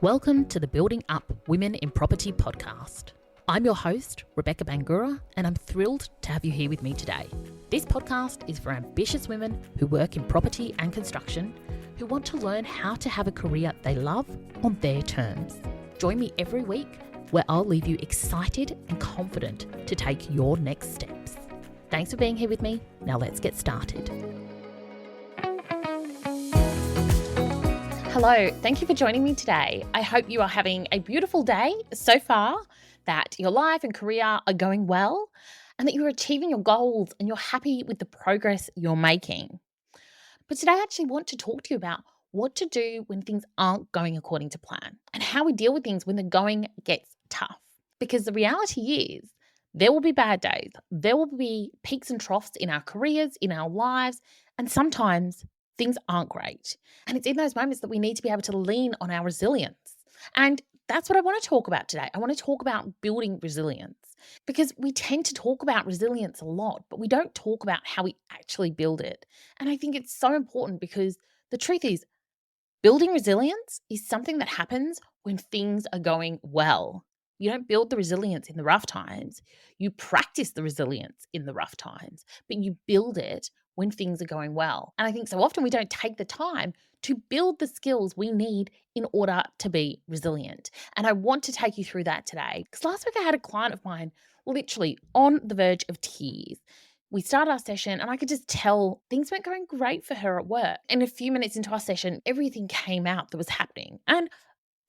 Welcome to the Building Up Women in Property podcast. I'm your host, Rebecca Bangura, and I'm thrilled to have you here with me today. This podcast is for ambitious women who work in property and construction who want to learn how to have a career they love on their terms. Join me every week where I'll leave you excited and confident to take your next steps. Thanks for being here with me. Now let's get started. Hello, thank you for joining me today. I hope you are having a beautiful day so far, that your life and career are going well, and that you're achieving your goals and you're happy with the progress you're making. But today I actually want to talk to you about what to do when things aren't going according to plan and how we deal with things when the going gets tough. Because the reality is there will be bad days, there will be peaks and troughs in our careers, in our lives, and sometimes things aren't great. And it's in those moments that we need to be able to lean on our resilience. And that's what I want to talk about today. I want to talk about building resilience because we tend to talk about resilience a lot, but we don't talk about how we actually build it. And I think it's so important because the truth is, building resilience is something that happens when things are going well. You don't build the resilience in the rough times. You practice the resilience in the rough times, but you build it when things are going well. And I think so often we don't take the time to build the skills we need in order to be resilient. And I want to take you through that today. Because last week I had a client of mine literally on the verge of tears. We started our session and I could just tell things weren't going great for her at work. And a few minutes into our session, everything came out that was happening. And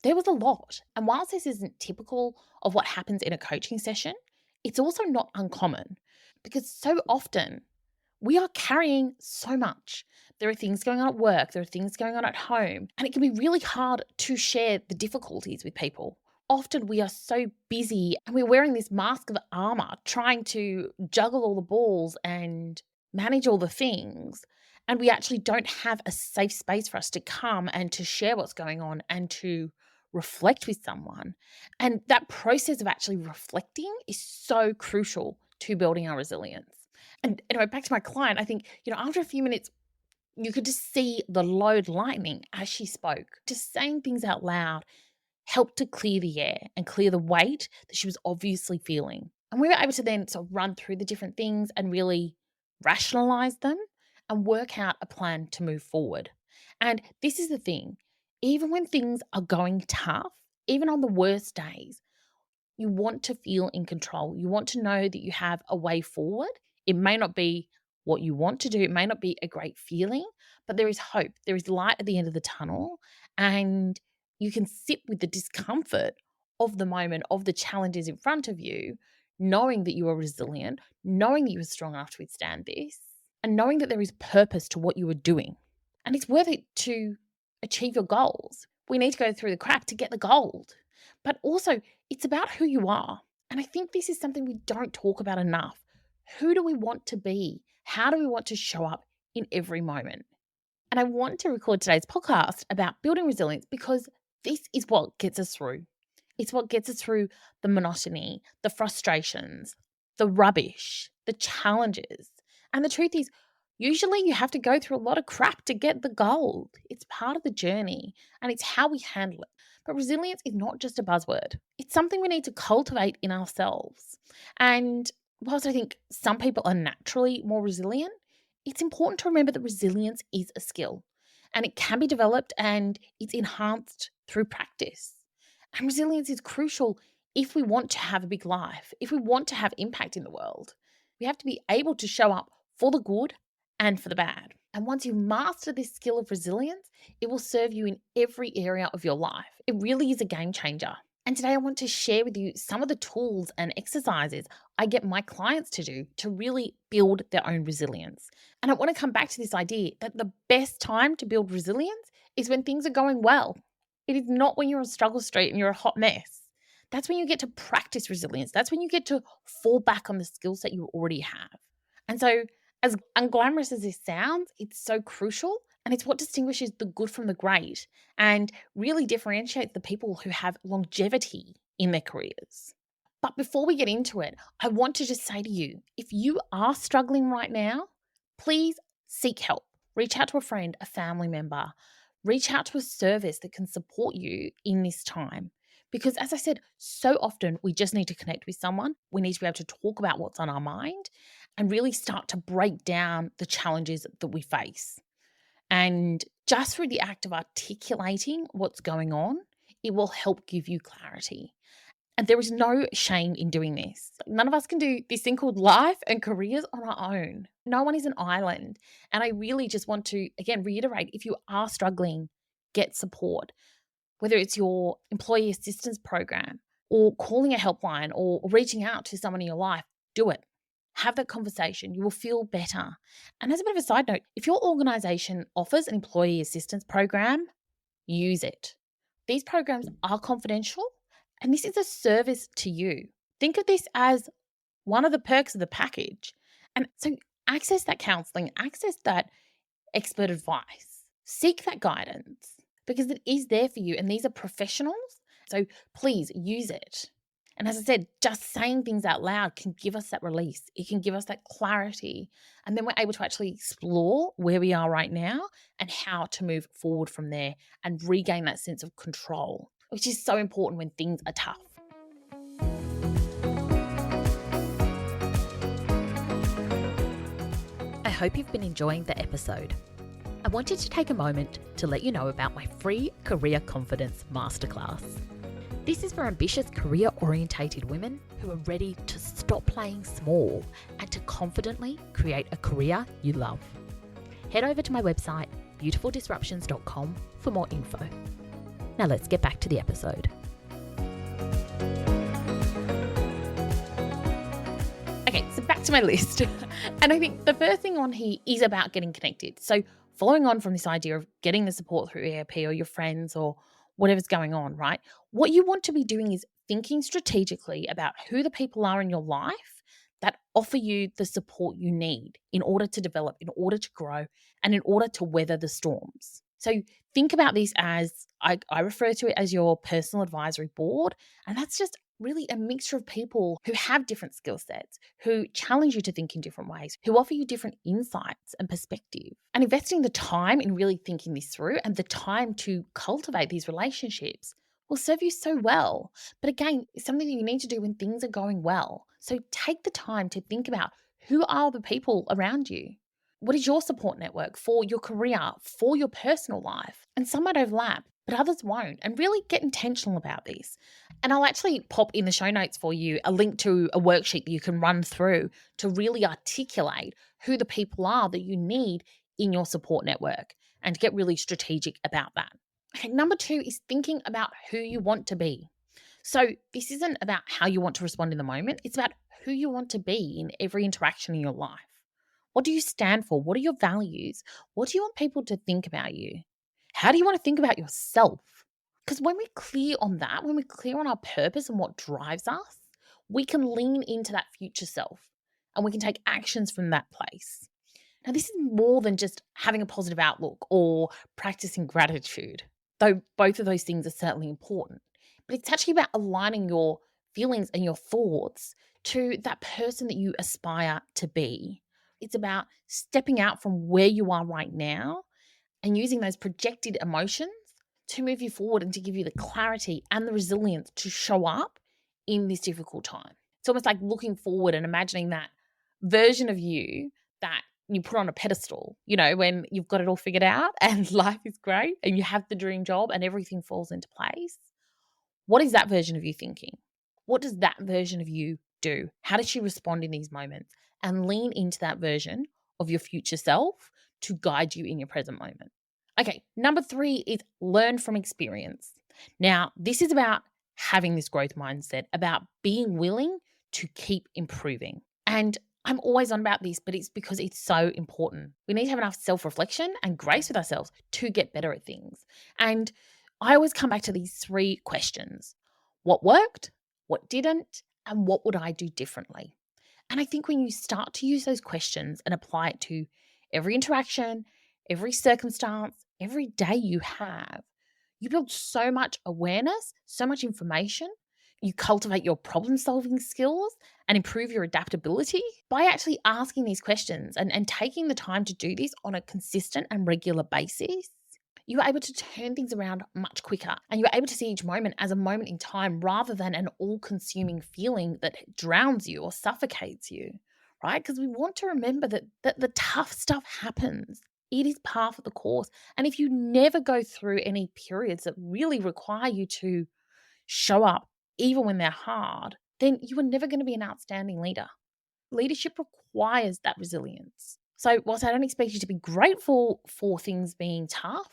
there was a lot. And whilst this isn't typical of what happens in a coaching session, it's also not uncommon because so often we are carrying so much. There are things going on at work, there are things going on at home, and it can be really hard to share the difficulties with people. Often we are so busy and we're wearing this mask of armor, trying to juggle all the balls and manage all the things. And we actually don't have a safe space for us to come and to share what's going on and to reflect with someone. And that process of actually reflecting is so crucial to building our resilience. And anyway, back to my client, I think, after a few minutes, you could just see the load lightening as she spoke. Just saying things out loud helped to clear the air and clear the weight that she was obviously feeling. And we were able to then sort of run through the different things and really rationalize them and work out a plan to move forward. And this is the thing, even when things are going tough, even on the worst days, you want to feel in control. You want to know that you have a way forward. It may not be what you want to do. It may not be a great feeling, but there is hope. There is light at the end of the tunnel, and you can sit with the discomfort of the moment, of the challenges in front of you, knowing that you are resilient, knowing that you are strong enough to withstand this, and knowing that there is purpose to what you are doing. And it's worth it to achieve your goals. We need to go through the crap to get the gold. But also, it's about who you are. And I think this is something we don't talk about enough. Who do we want to be? How do we want to show up in every moment? And I want to record today's podcast about building resilience because this is what gets us through. It's what gets us through the monotony, the frustrations, the rubbish, the challenges. And the truth is, usually you have to go through a lot of crap to get the gold. It's part of the journey and it's how we handle it. But resilience is not just a buzzword. It's something we need to cultivate in ourselves. And whilst I think some people are naturally more resilient, it's important to remember that resilience is a skill and it can be developed and it's enhanced through practice. And resilience is crucial if we want to have a big life, if we want to have impact in the world. We have to be able to show up for the good and for the bad. And once you master this skill of resilience, it will serve you in every area of your life. It really is a game changer. And today I want to share with you some of the tools and exercises I get my clients to do to really build their own resilience. And I want to come back to this idea that the best time to build resilience is when things are going well. It is not when you're on struggle street and you're a hot mess. That's when you get to practice resilience. That's when you get to fall back on the skill set you already have. And so, as unglamorous as this sounds, it's so crucial. And it's what distinguishes the good from the great and really differentiates the people who have longevity in their careers. But before we get into it, I want to just say to you, if you are struggling right now, please seek help. Reach out to a friend, a family member. Reach out to a service that can support you in this time. Because as I said, so often we just need to connect with someone. We need to be able to talk about what's on our mind and really start to break down the challenges that we face. And just through the act of articulating what's going on, it will help give you clarity. And there is no shame in doing this. None of us can do this thing called life and careers on our own. No one is an island. And I really just want to, again, reiterate, if you are struggling, get support, whether it's your employee assistance program or calling a helpline or reaching out to someone in your life, do it. Have that conversation. You will feel better. And as a bit of a side note, if your organization offers an employee assistance program, use it. These programs are confidential and this is a service to you. Think of this as one of the perks of the package. And so access that counseling, access that expert advice, seek that guidance because it is there for you and these are professionals. So please use it. And as I said, just saying things out loud can give us that release. It can give us that clarity. And then we're able to actually explore where we are right now and how to move forward from there and regain that sense of control, which is so important when things are tough. I hope you've been enjoying the episode. I wanted to take a moment to let you know about my free Career Confidence Masterclass. This is for ambitious career-orientated women who are ready to stop playing small and to confidently create a career you love. Head over to my website, beautifuldisruptions.com, for more info. Now let's get back to the episode. Okay, so back to my list. And I think the first thing on here is about getting connected. So following on from this idea of getting the support through EAP or your friends or whatever's going on, right? What you want to be doing is thinking strategically about who the people are in your life that offer you the support you need in order to develop, in order to grow, and in order to weather the storms. So think about this as, I refer to it as your personal advisory board. And that's just really a mixture of people who have different skill sets, who challenge you to think in different ways, who offer you different insights and perspective. And investing the time in really thinking this through and the time to cultivate these relationships will serve you so well. But again, it's something that you need to do when things are going well. So take the time to think about who are the people around you. What is your support network for your career, for your personal life? And some might overlap, but others won't. And really get intentional about this. And I'll actually pop in the show notes for you a link to a worksheet that you can run through to really articulate who the people are that you need in your support network and to get really strategic about that. Okay, number 2 is thinking about who you want to be. So this isn't about how you want to respond in the moment. It's about who you want to be in every interaction in your life. What do you stand for? What are your values? What do you want people to think about you? How do you want to think about yourself? Because when we're clear on that, when we're clear on our purpose and what drives us, we can lean into that future self and we can take actions from that place. Now, this is more than just having a positive outlook or practicing gratitude, though both of those things are certainly important. But it's actually about aligning your feelings and your thoughts to that person that you aspire to be. It's about stepping out from where you are right now and using those projected emotions to move you forward and to give you the clarity and the resilience to show up in this difficult time. It's almost like looking forward and imagining that version of you that you put on a pedestal, when you've got it all figured out and life is great and you have the dream job and everything falls into place. What is that version of you thinking? What does that version of you do? How does she respond in these moments? And lean into that version of your future self to guide you in your present moment. Okay, number 3 is learn from experience. Now, this is about having this growth mindset, about being willing to keep improving. And I'm always on about this, but it's because it's so important. We need to have enough self-reflection and grace with ourselves to get better at things. And I always come back to these 3 questions. What worked? What didn't? And what would I do differently? And I think when you start to use those questions and apply it to every interaction, every circumstance, every day you have, you build so much awareness, so much information. You cultivate your problem-solving skills and improve your adaptability by actually asking these questions and taking the time to do this on a consistent and regular basis. you were able to turn things around much quicker, and you were able to see each moment as a moment in time rather than an all-consuming feeling that drowns you or suffocates you, right? Because we want to remember that the tough stuff happens. It is part of the course. And if you never go through any periods that really require you to show up, even when they're hard, then you are never going to be an outstanding leader. Leadership requires that resilience. So, whilst I don't expect you to be grateful for things being tough,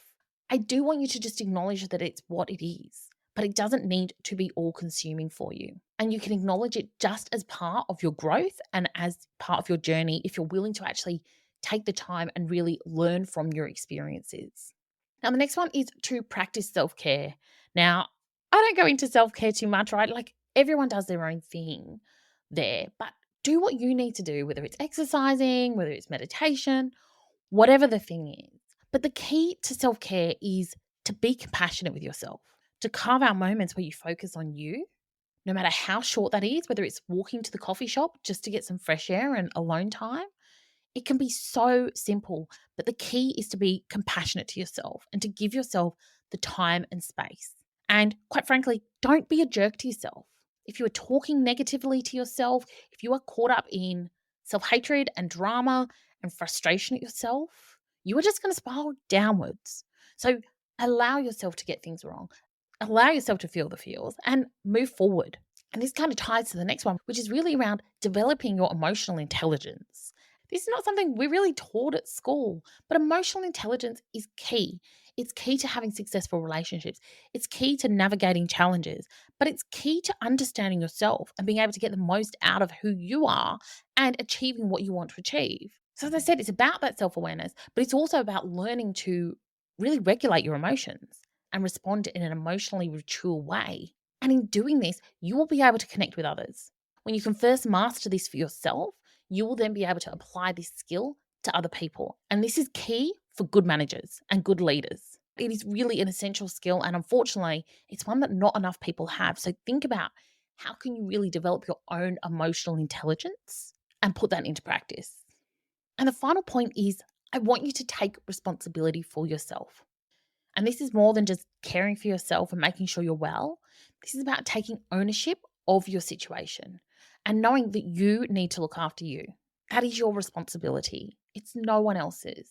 I do want you to just acknowledge that it's what it is, but it doesn't need to be all consuming for you. And you can acknowledge it just as part of your growth and as part of your journey if you're willing to actually take the time and really learn from your experiences. Now, the next one is to practice self-care. Now, I don't go into self-care too much, right? Like everyone does their own thing there, but do what you need to do, whether it's exercising, whether it's meditation, whatever the thing is. But the key to self-care is to be compassionate with yourself, to carve out moments where you focus on you, no matter how short that is, whether it's walking to the coffee shop just to get some fresh air and alone time. It can be so simple, but the key is to be compassionate to yourself and to give yourself the time and space. And quite frankly, don't be a jerk to yourself. If you are talking negatively to yourself, if you are caught up in self-hatred and drama and frustration at yourself, you are just going to spiral downwards. So allow yourself to get things wrong. Allow yourself to feel the feels and move forward. And this kind of ties to the next one, which is really around developing your emotional intelligence. This is not something we're really taught at school, but emotional intelligence is key. It's key to having successful relationships. It's key to navigating challenges, but it's key to understanding yourself and being able to get the most out of who you are and achieving what you want to achieve. So as I said, it's about that self-awareness, but it's also about learning to really regulate your emotions and respond in an emotionally mature way. And in doing this, you will be able to connect with others. When you can first master this for yourself, you will then be able to apply this skill to other people. And this is key for good managers and good leaders. It is really an essential skill. And unfortunately, it's one that not enough people have. So think about how can you really develop your own emotional intelligence and put that into practice. And the final point is I want you to take responsibility for yourself. And this is more than just caring for yourself and making sure you're well. This is about taking ownership of your situation and knowing that you need to look after you. That is your responsibility. It's no one else's.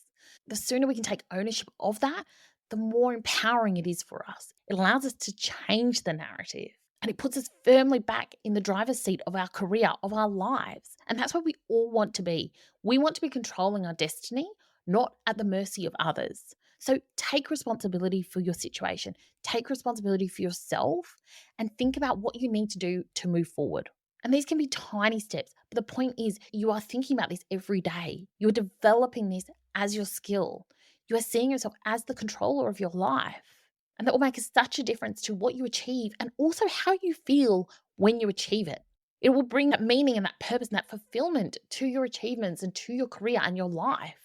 The sooner we can take ownership of that, the more empowering it is for us. It allows us to change the narrative and it puts us firmly back in the driver's seat of our career, of our lives. And that's where we all want to be. We want to be controlling our destiny, not at the mercy of others. So take responsibility for your situation, take responsibility for yourself, and think about what you need to do to move forward. And these can be tiny steps, but the point is you are thinking about this every day. You're developing this as your skill. You are seeing yourself as the controller of your life. And that will make such a difference to what you achieve and also how you feel when you achieve it. It will bring that meaning and that purpose and that fulfillment to your achievements and to your career and your life.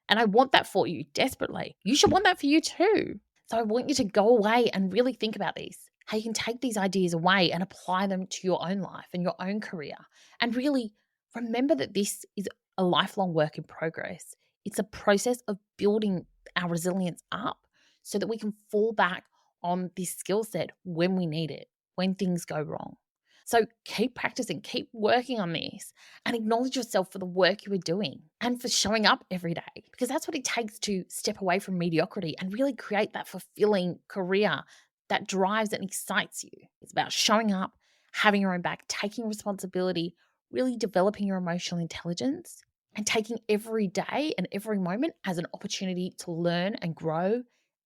And I want that for you desperately. You should want that for you too. So I want you to go away and really think about these, how you can take these ideas away and apply them to your own life and your own career. And really remember that this is a lifelong work in progress. It's a process of building our resilience up so that we can fall back on this skill set when we need it, when things go wrong. So keep practicing, keep working on this and acknowledge yourself for the work you are doing and for showing up every day, because that's what it takes to step away from mediocrity and really create that fulfilling career that drives and excites you. It's about showing up, having your own back, taking responsibility, really developing your emotional intelligence and taking every day and every moment as an opportunity to learn and grow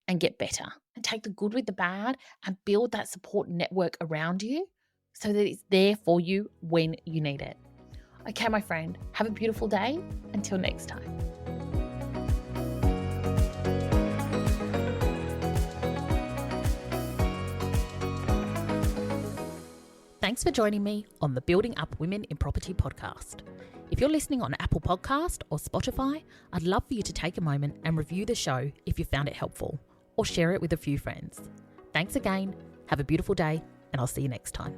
and get better and take the good with the bad and build that support network around you so that it's there for you when you need it. Okay, my friend, have a beautiful day. Until next time. Thanks for joining me on the Building Up Women in Property podcast. If you're listening on Apple Podcast or Spotify, I'd love for you to take a moment and review the show if you found it helpful, or share it with a few friends. Thanks again, have a beautiful day, and I'll see you next time.